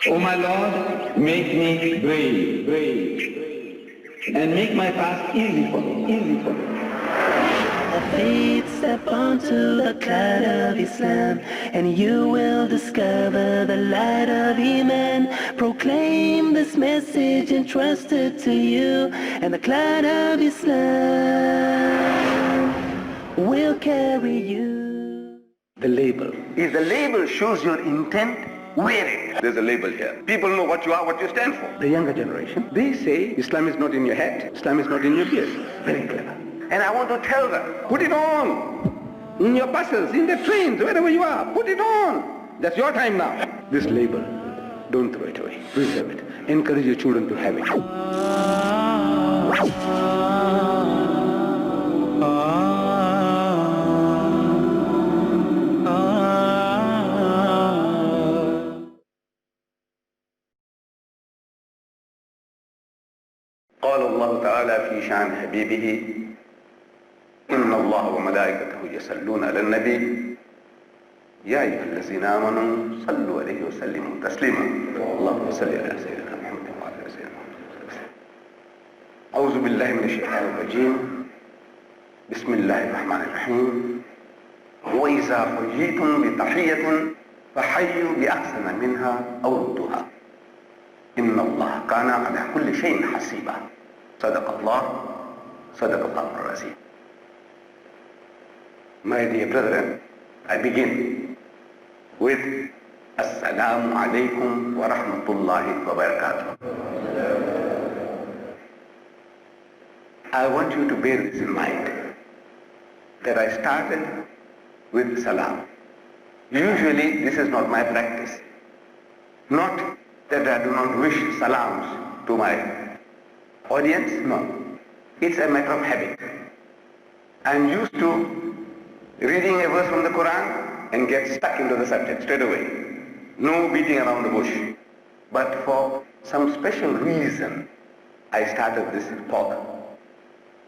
O my Lord, make me brave, and make my task easy for me. Faith, step onto the cloud of Islam, and you will discover the light of Iman. Proclaim this message entrusted to you, and the cloud of Islam will carry you. The label. If the label shows your intent, wear it. There's a label here. People know what you are, what you stand for. The younger generation, they say Islam is not in your head, Islam is not in your beard. Very clever. And I want to tell them, put it on. In your buses, in the trains, wherever you are, put it on. That's your time now. This label, don't throw it away. Preserve it. Encourage your children to have it. قال الله تعالى في شأن حبيبه إن الله وملائكته يصلون على النبي يا أيها الذين آمنوا صلوا عليه وسلموا تسليما اللهم صل على سيدنا محمد وعلى آل سيدنا محمد. أعوذ بالله من الشيطان الرجيم بسم الله الرحمن الرحيم وإذا حييتم بتحية فحيوا بأحسن منها أو ردوها إن الله كان على كل شيء حسيبا صدق الله العظيم. My dear brethren, I begin with Assalamu alaikum wa rahmatullahi wa barakatuh. I want you to bear this in mind, that I started with salam. Usually this is not my practice. Not that I do not wish salams to my audience, no. It's a matter of habit. I'm used to reading a verse from the Quran and get stuck into the subject straight away. No beating around the bush. But for some special reason, I started this talk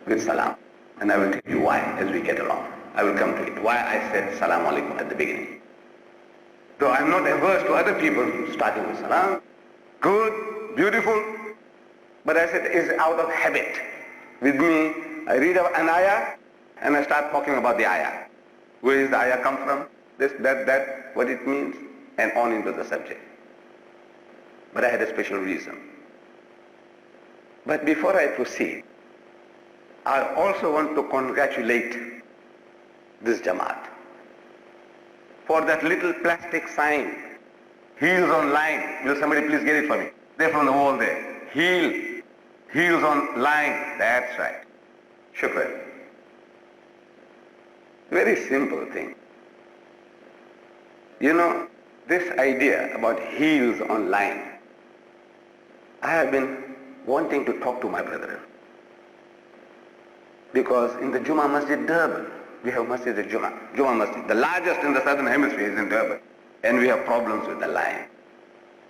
with salam. And I will tell you why as we get along. I will come to it. Why I said salam alaikum at the beginning. Though I'm not averse to other people starting with salam. Good, beautiful. But I said it's out of habit. With me, I read an ayah and I start talking about the ayah. Where does the ayah come from? This, that, what it means, and on into the subject. But I had a special reason. But before I proceed, I also want to congratulate this Jamaat for that little plastic sign, heels on line. Will somebody please get it for me? They're from the wall there. Heels on line. That's right. Shukran. Very simple thing. You know, this idea about heels on line, I have been wanting to talk to my brethren. Because in the Jummah Masjid Durban, we have Masjid Jummah Masjid. The largest in the southern hemisphere is in Durban. And we have problems with the line.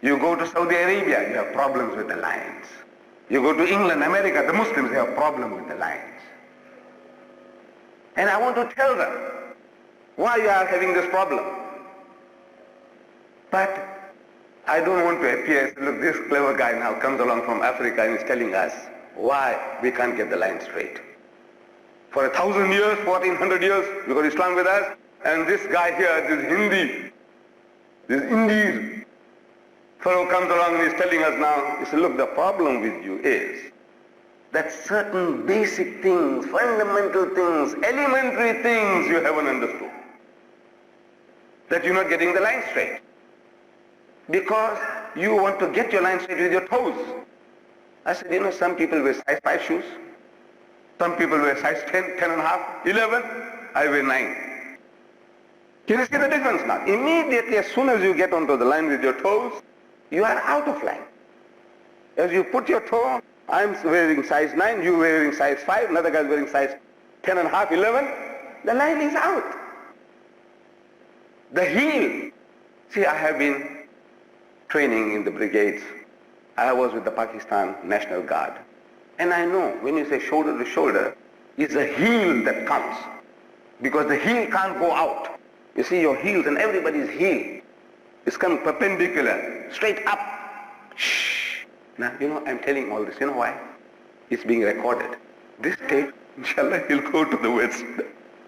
You go to Saudi Arabia, you have problems with the lines. You go to England, America, the Muslims, they have problems with the lines. And I want to tell them why you are having this problem. But I don't want to appear as, look, this clever guy now comes along from Africa and is telling us why we can't get the line straight. For 1,000 years, 1,400 years, we got Islam with us, and this guy here, this Hindi, this Indies fellow comes along and is telling us now, he said, look, the problem with you is that certain basic things, fundamental things, elementary things you haven't understood. That you're not getting the line straight. Because you want to get your line straight with your toes. I said, you know, some people wear size 5 shoes. Some people wear size 10, 10 and a half, 11. I wear 9. Can you see the difference now? Immediately, as soon as you get onto the line with your toes, you are out of line. As you put your toe, I'm wearing size 9, you're wearing size 5, another guy's wearing size 10 and a half, 11. The line is out. The heel. See, I have been training in the brigades. I was with the Pakistan National Guard. And I know when you say shoulder to shoulder, it's the heel that counts. Because the heel can't go out. You see your heels and everybody's heel is come perpendicular, straight up. Shh. Now, I'm telling all this. You know why? It's being recorded. This tape, inshallah, will go to the West.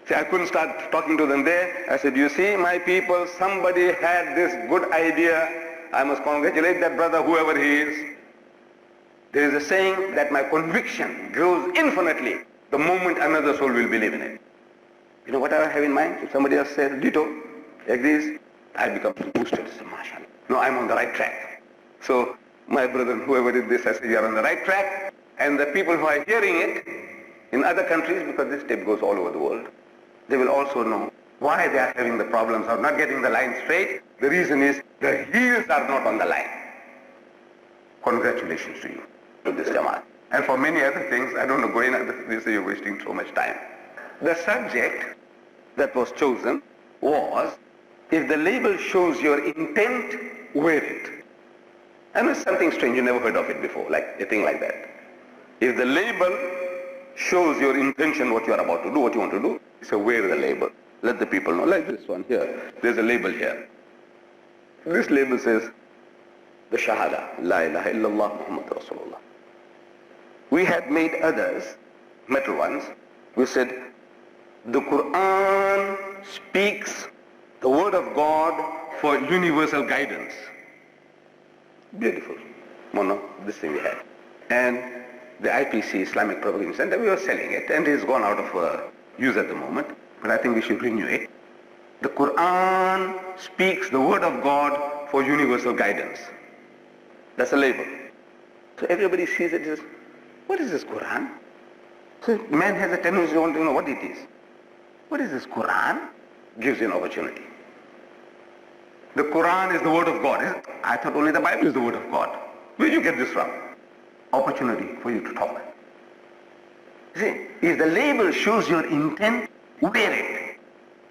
See, I couldn't start talking to them there. I said, you see, my people, somebody had this good idea. I must congratulate that brother, whoever he is. There is a saying that my conviction grows infinitely the moment another soul will believe in it. You know what I have in mind? If somebody else says ditto, agrees, I become boosted. So, mashallah. No, I'm on the right track. So my brother, whoever did this, I said, you're on the right track. And the people who are hearing it in other countries, because this tape goes all over the world, they will also know why they are having the problems of not getting the line straight. The reason is the heels are not on the line. Congratulations to you, to this Jamaat. And for many other things, I don't know, going on this, you're wasting so much time. The subject that was chosen was, if the label shows your intent, wear it. I know it's something strange, you never heard of it before, like a thing like that. If the label shows your intention, what you are about to do, what you want to do, so wear the label. Let the people know, like this one here. There's a label here. This label says, the Shahada, La ilaha illallah Muhammad Rasulullah. We had made others, metal ones, we said, the Quran speaks the word of God for universal guidance. Beautiful. Mono, this thing we had. And the IPC, Islamic Propaganda Center, we were selling it, and it's gone out of use at the moment, but I think we should renew it. The Quran speaks the word of God for universal guidance. That's a label. So everybody sees it as, what is this Quran? So man has a tendency to want to know what it is. What is this Quran? Gives you an opportunity. The Quran is the word of God. I thought only the Bible is the word of God. Where did you get this from? Opportunity for you to talk. See, if the label shows your intent, wear it.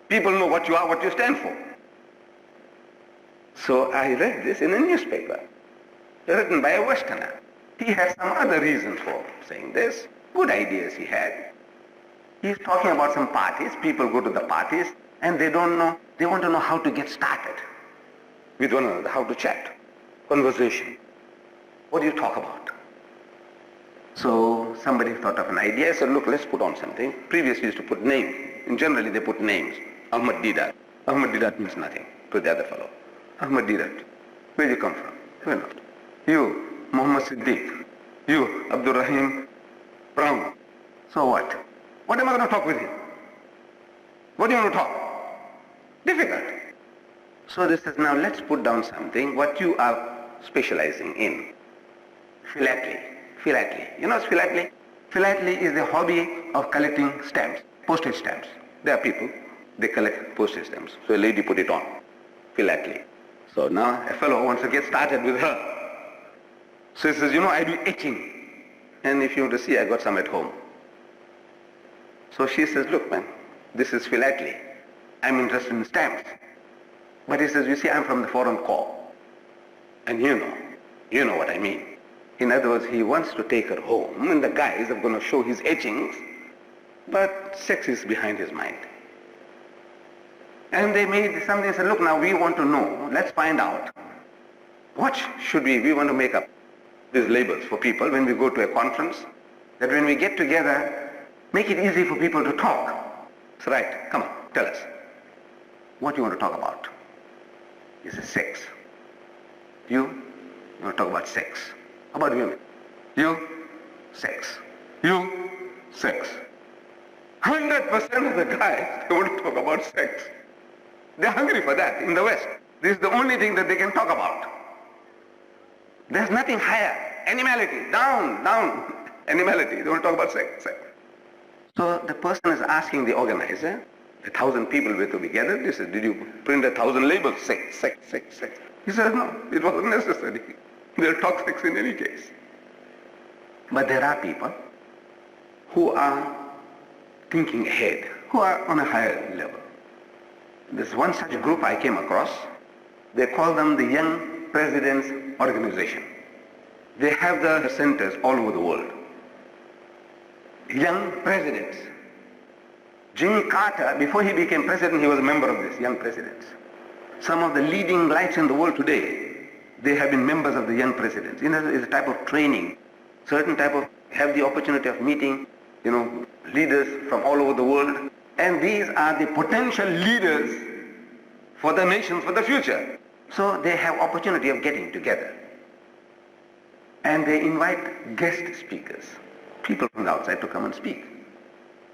People know what you are, what you stand for. So I read this in a newspaper, written by a Westerner. He has some other reasons for saying this, good ideas he had. He's talking about some parties, people go to the parties, and they don't know, they want to know how to get started with one another, how to chat, conversation. What do you talk about? So somebody thought of an idea, said, look, let's put on something. Previously used to put names, and generally they put names. Ahmed Deedat. Ahmed Deedat means nothing to the other fellow. Ahmed Deedat. Where do you come from? Where not? You, Muhammad Siddiq. You, Abdul Rahim Brown. So what? What am I going to talk with him? What do you want to talk? Difficult. So this is, now let's put down something, what you are specializing in. Philately. Philately. You know what's philately? Philately is the hobby of collecting stamps, postage stamps. There are people, they collect postage stamps. So a lady put it on. Philately. So now a fellow wants to get started with her. So he says, you know, I do etching. And if you want to see, I got some at home. So she says, look man, this is philately. I'm interested in stamps. But he says, you see, I'm from the foreign corps. And you know what I mean. In other words, he wants to take her home, and the guys are going to show his etchings, but sex is behind his mind. And they made something, said, look, now we want to know, let's find out, what should we want to make up these labels for people when we go to a conference, that when we get together, make it easy for people to talk. So right, come on, tell us. What do you want to talk about? He says, sex. You want to talk about sex. How about women? You, sex. You, sex. 100% of the guys, they want to talk about sex. They're hungry for that in the West. This is the only thing that they can talk about. There's nothing higher. Animality, down. Animality, they want to talk about sex. So the person is asking the organizer, 1,000 people were to be gathered. He said, did you print 1,000 labels? Sex. He said, no, it wasn't necessary. They'll talk sex in any case. But there are people who are thinking ahead, who are on a higher level. There's one such group I came across. They call them the Young Presidents Organization. They have their centers all over the world. Young Presidents. Jimmy Carter, before he became president, he was a member of this Young Presidents. Some of the leading lights in the world today, They have been members of the young presidents. It's a type of training, certain type of, have the opportunity of meeting, leaders from all over the world. And these are the potential leaders for the nations for the future. So they have opportunity of getting together. And they invite guest speakers, people from the outside to come and speak.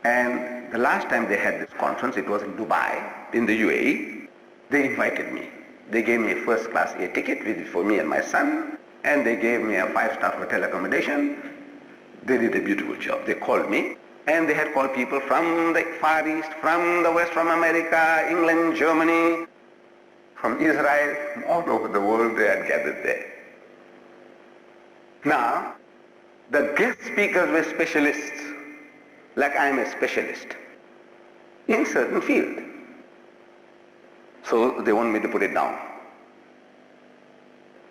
And the last time they had this conference, it was in Dubai, in the UAE. They invited me. They gave me a first class air ticket for me and my son, and they gave me a 5-star hotel accommodation. They did a beautiful job. They called me, and they had called people from the Far East, from the West, from America, England, Germany, from Israel, from all over the world. They had gathered there. Now, the guest speakers were specialists, like I am a specialist in certain field. So they want me to put it down.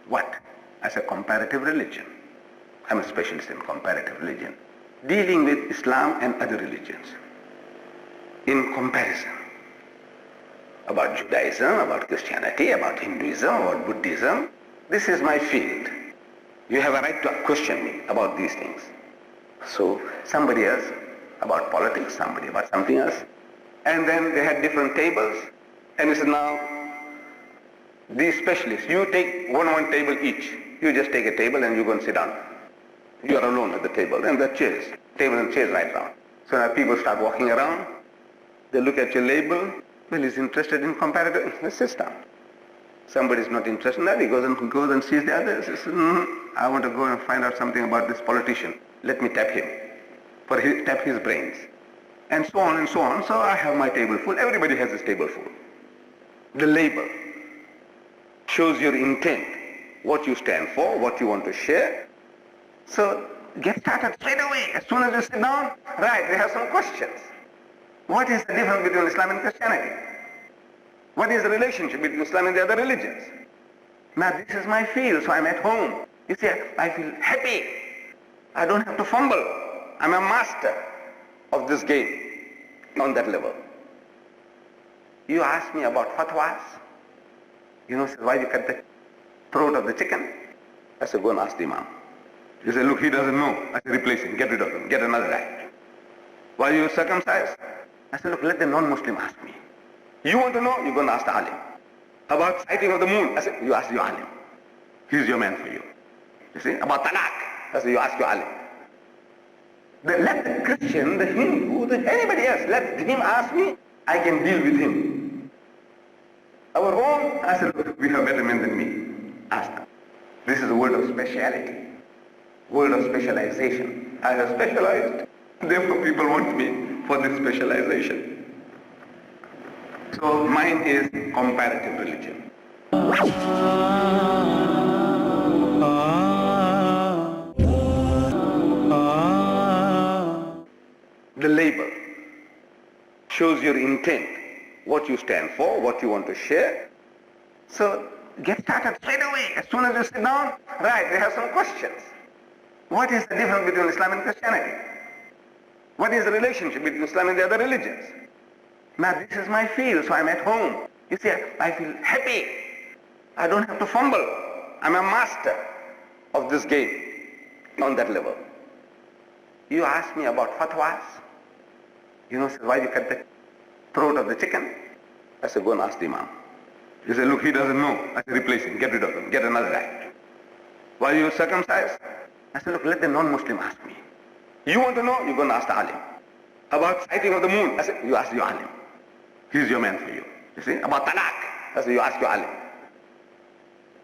What? As a comparative religion. I'm a specialist in comparative religion, dealing with Islam and other religions in comparison. About Judaism, about Christianity, about Hinduism, about Buddhism. This is my field. You have a right to question me about these things. So somebody else about politics, somebody about something else. And then they had different tables. And we said, now, these specialists, you take one table each. You just take a table and you go and sit down. You are alone at the table and the chairs, table and chairs right round. So now people start walking around. They look at your label. Well, he's interested in comparative. Let's sit down. Somebody is not interested in that. He goes and sees the others. He says, I want to go and find out something about this politician. Let me tap him. Tap his brains. And so on and so on. So I have my table full. Everybody has his table full. The label shows your intent, what you stand for, what you want to share. So get started straight away. As soon as you sit down, right, they have some questions. What is the difference between Islam and Christianity? What is the relationship between Islam and the other religions? Now this is my field, so I'm at home. You see, I feel happy. I don't have to fumble. I'm a master of this game on that level. You ask me about fatwas. Why you cut the throat of the chicken? I said, go and ask the Imam. He said, look, he doesn't know. I said, replace him, get rid of him, get another guy. Why you circumcised? I said, look, let the non-Muslim ask me. You want to know? You go and ask the alim. About sighting of the moon? I said, you ask your alim. He's your man for you. You see? About talaq? I said, you ask your alim. Let the Christian, the Hindu, anybody else, let him ask me. I can deal with him. Our own, I said, look, we have better men than me. Ask them. This is a world of speciality, world of specialization. I have specialized, therefore people want me for this specialization. So mine is comparative religion. The label shows your intent, what you stand for, what you want to share. So get started straight away. As soon as you sit down, right, they have some questions. What is the difference between Islam and Christianity? What is the relationship between Islam and the other religions? Now this is my field, so I'm at home. You see, I feel happy. I don't have to fumble. I'm a master of this game on that level. You ask me about fatwas. Why you cut the throat of the chicken? I said, go and ask the Imam. He said, look, he doesn't know. I said, replace him, get rid of him, get another guy. Why you circumcised? I said, look, let the non-Muslim ask me. You want to know? You go and ask the alim. About sighting of the moon? I said, you ask your alim. He's your man for you. You see? About talaq? I said, you ask your alim.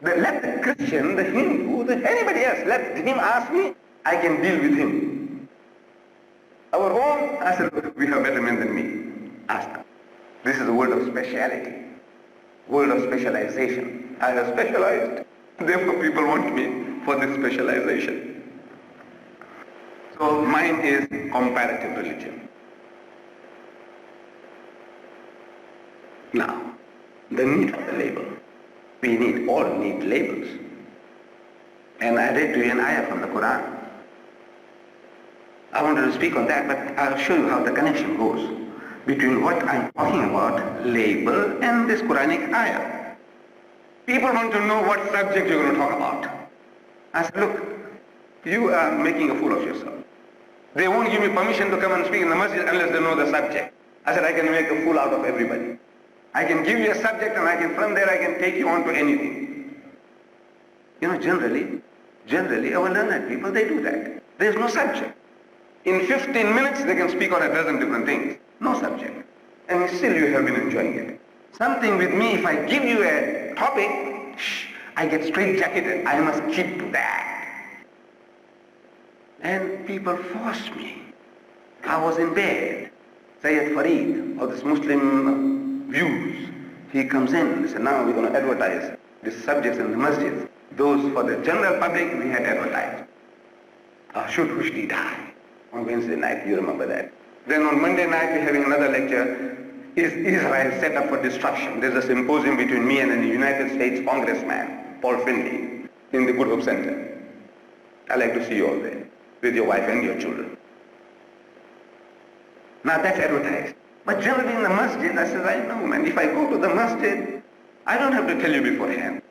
Let the Christian, the Hindu, anybody else, let him ask me. I can deal with him. Our own, I said, look, we have better men than me. Ask them. This is a world of speciality, world of specialization. I have specialized, therefore people want me for this specialization. So mine is comparative religion. Now, the need of the label. We all need labels. And I read to you an ayah from the Quran. I wanted to speak on that, but I'll show you how the connection goes between what I'm talking about, label, and this Quranic ayah. People want to know what subject you're going to talk about. I said, look, you are making a fool of yourself. They won't give me permission to come and speak in the masjid unless they know the subject. I said, I can make a fool out of everybody. I can give you a subject and from there I can take you on to anything. You know, generally our learned people, they do that. There's no subject. In 15 minutes they can speak on a dozen different things. No subject. And still you have been enjoying it. Something with me, if I give you a topic, I get straight-jacketed. I must keep to that. And people forced me. I was in bed. Sayyid Farid, of this Muslim views, he comes in. He said, now we're going to advertise these subjects in the masjid. Those for the general public, we had advertised. Should Rushdie die? On Wednesday night, you remember that. Then on Monday night, we're having another lecture. Is Israel set up for destruction? There's a symposium between me and a United States congressman, Paul Finley, in the Good Hope Center. I'd like to see you all there, with your wife and your children. Now that's advertised. But generally in the masjid, I said, I know, man, if I go to the masjid, I don't have to tell you beforehand.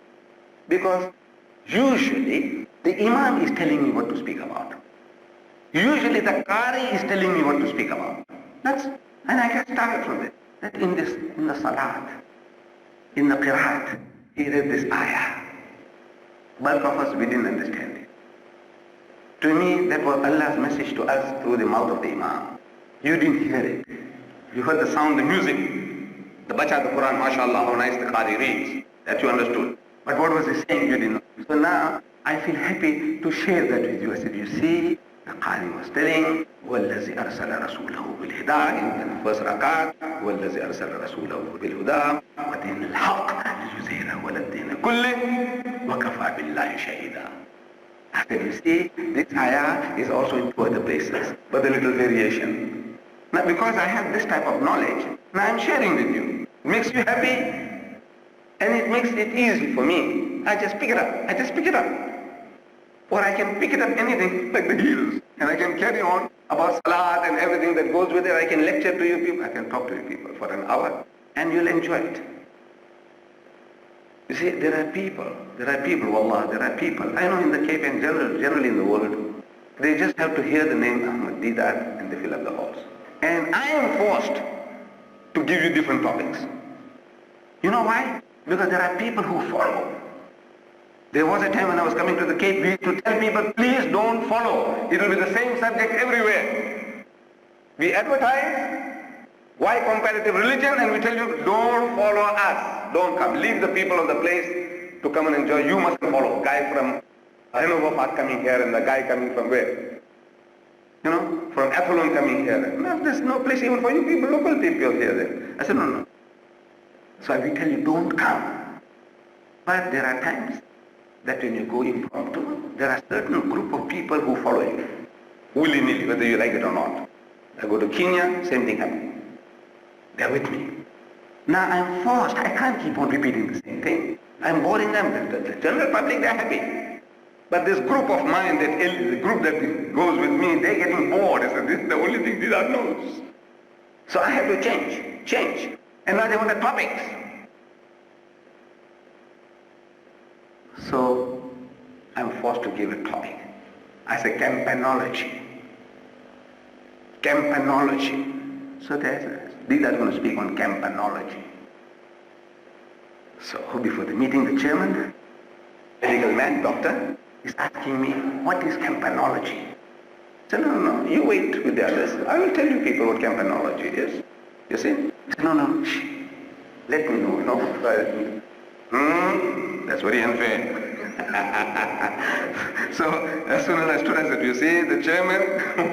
Because usually the imam is telling me what to speak about. Usually the qari is telling me what to speak about. And I get started from it. That in the salat, in the qiraat, he read this ayah. Bulk of us, we didn't understand it. To me, that was Allah's message to us through the mouth of the imam. You didn't hear it. You heard the sound, the music, the bacha, the Quran, mashallah, how nice the qari reads. That you understood. But what was he saying? You didn't know. So now, I feel happy to share that with you. I said, you see, the qari was telling, وَالَّذِي أَرْسَلَ رَسُولَهُ بِالْهِدَىٰ in the first rakat, وَالَّذِي أَرْسَلَ رَسُولَهُ بِالْهُدَىٰ وَدِينِ الْحَقِّ لِيُظْهِرَهُ عَلَى الدِّينِ كُلِّهِ وَكَفَىٰ بِاللَّهِ شَهِيدًا. I said, you see, this ayah is also in two other places, but a little variation. Now, because I have this type of knowledge, now I'm sharing with you. It makes you happy, and it makes it easy for me. I just pick it up. Or I can pick it up anything like the heels, and I can carry on about salat and everything that goes with it. I can lecture to you people, I can talk to you people for an hour, and you'll enjoy it. You see, there are people, wallah, there are people. I know in the Cape and generally in the world, they just have to hear the name Ahmed Deedat and they fill up the halls. And I am forced to give you different topics. You know why? Because there are people who follow. There was a time when I was coming to the Cape, we used to tell people, please don't follow. It will be the same subject everywhere. We advertise, why comparative religion? And we tell you, don't follow us. Don't come. Leave the people of the place to come and enjoy. You must follow. Guy from Hanover Park coming here and the guy coming from where? You know, from Athlone coming here. No, there's no place even for you people, local people here. There. I said, no. So we tell you, don't come. But there are times that when you go impromptu, there are certain group of people who follow you, willy-nilly, whether you like it or not. I go to Kenya, same thing happened. They're with me. Now I'm forced, I can't keep on repeating the same thing. I'm boring them. The general public, they're happy. But this group of mine, the group that goes with me, they're getting bored. I said, this is the only thing Deedat knows. So I have to change. And now they want the topics. So I'm forced to give a topic. I say campaignology. So Deedat is going to speak on campaignology. So before the meeting, the chairman, medical man, doctor, is asking me, what is campaignology? I said, no, you wait with the others. I will tell you people what campaignology is. You see? I said, no, let me know, that's very unfair. So as soon as I stood, I said, you see, the chairman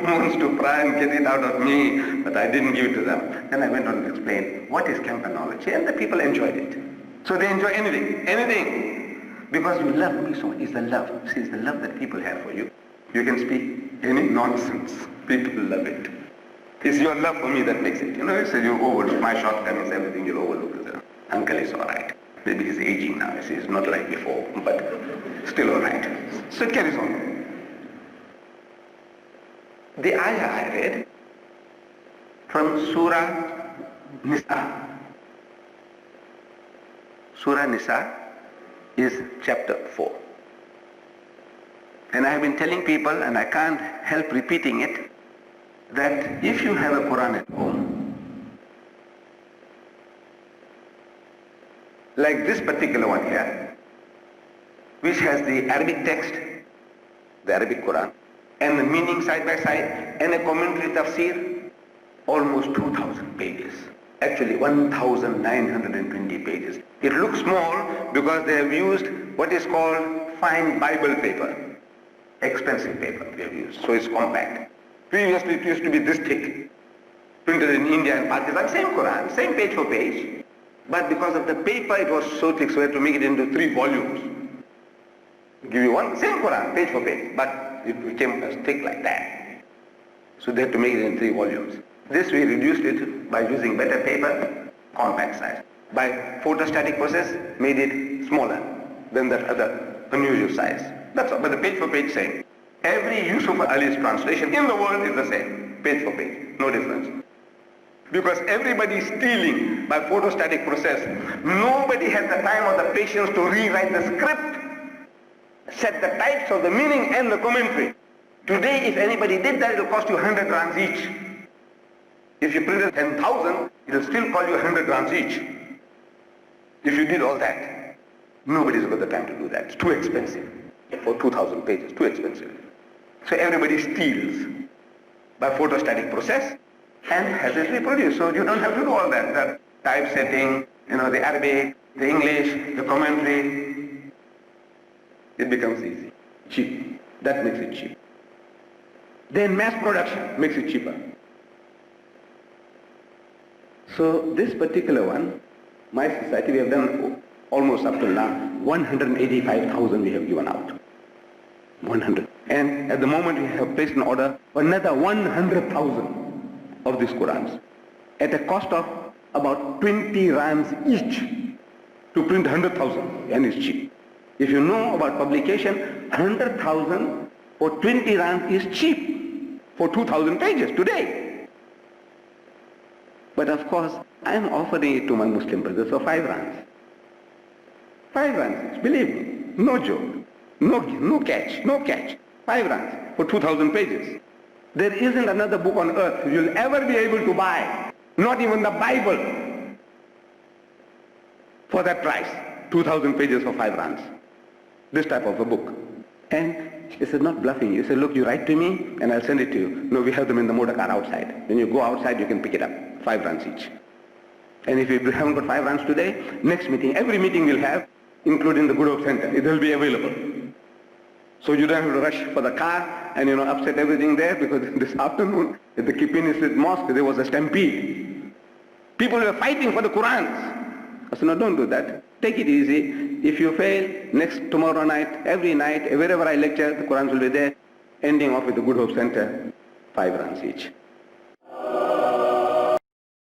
wants to try and get it out of me, but I didn't give it to them. Then I went on to explain what is campaignology, and the people enjoyed it. So they enjoy anything. Because you love me so much. It's the love. See, it's the love that people have for you. You can speak any nonsense. People love it. It's your love for me that makes it. You know, you say you overlook my shortcomings, everything you'll overlook. Uncle is all right. Maybe he's aging now. He's not like before, but still all right. So it carries on. The ayah I read from Surah Nisa. Surah Nisa, is chapter 4. And I have been telling people, and I can't help repeating it, that if you have a Quran at home, like this particular one here, which has the Arabic text, the Arabic Quran, and the meaning side by side, and a commentary tafsir, almost 2,000 pages. Actually 1,920 pages. It looks small because they have used what is called fine Bible paper, expensive paper they have used, so it's compact. Previously it used to be this thick, printed in India and Pakistan, same Quran, same page for page, but because of the paper it was so thick, so we had to make it into 3 volumes. Give you one, same Quran, page for page, but it became as thick like that. So they had to make it in 3 volumes. This we reduced it by using better paper, compact size. By photostatic process, made it smaller than that other unusual size. That's all, but the page for page same. Every Yusuf Ali's translation in the world is the same, page for page, no difference. Because everybody is stealing by photostatic process. Nobody has the time or the patience to rewrite the script, set the types of the meaning and the commentary. Today, if anybody did that, it will cost you 100 rands each. If you printed 10,000, it will still call you 100 rands each. If you did all that, nobody's got the time to do that. It's too expensive. For 2,000 pages, too expensive. So everybody steals by photostatic process and has it reproduced. So you don't have to do all that. The typesetting, the Arabic, the English, the commentary. It becomes easy, cheap. That makes it cheap. Then mass production makes it cheaper. So this particular one, my society, we have done almost up to now 185,000 we have given out. 100. And at the moment we have placed an order for another 100,000 of these Qurans at a cost of about 20 rands each to print 100,000, and it's cheap. If you know about publication, 100,000 for 20 rands is cheap for 2,000 pages today. But of course, I am offering it to my Muslim brothers for 5 rands. 5 rands, believe me, no joke, no catch. 5 rands for 2,000 pages. There isn't another book on earth you'll ever be able to buy, not even the Bible, for that price, 2,000 pages for 5 rands. This type of a book. And he said, not bluffing. You said, look, you write to me and I'll send it to you. No, we have them in the motor car outside. When you go outside, you can pick it up, 5 rands each. And if you haven't got 5 rands today, next meeting, every meeting we'll have, including the Good Hope Center, it will be available. So you don't have to rush for the car and upset everything there, because this afternoon at the Kipini Mosque there was a stampede. People were fighting for the Qurans. I said, no, don't do that. Take it easy. If you fail, tomorrow night, every night, wherever I lecture, the Qurans will be there, ending off with the Good Hope Center, 5 rands each.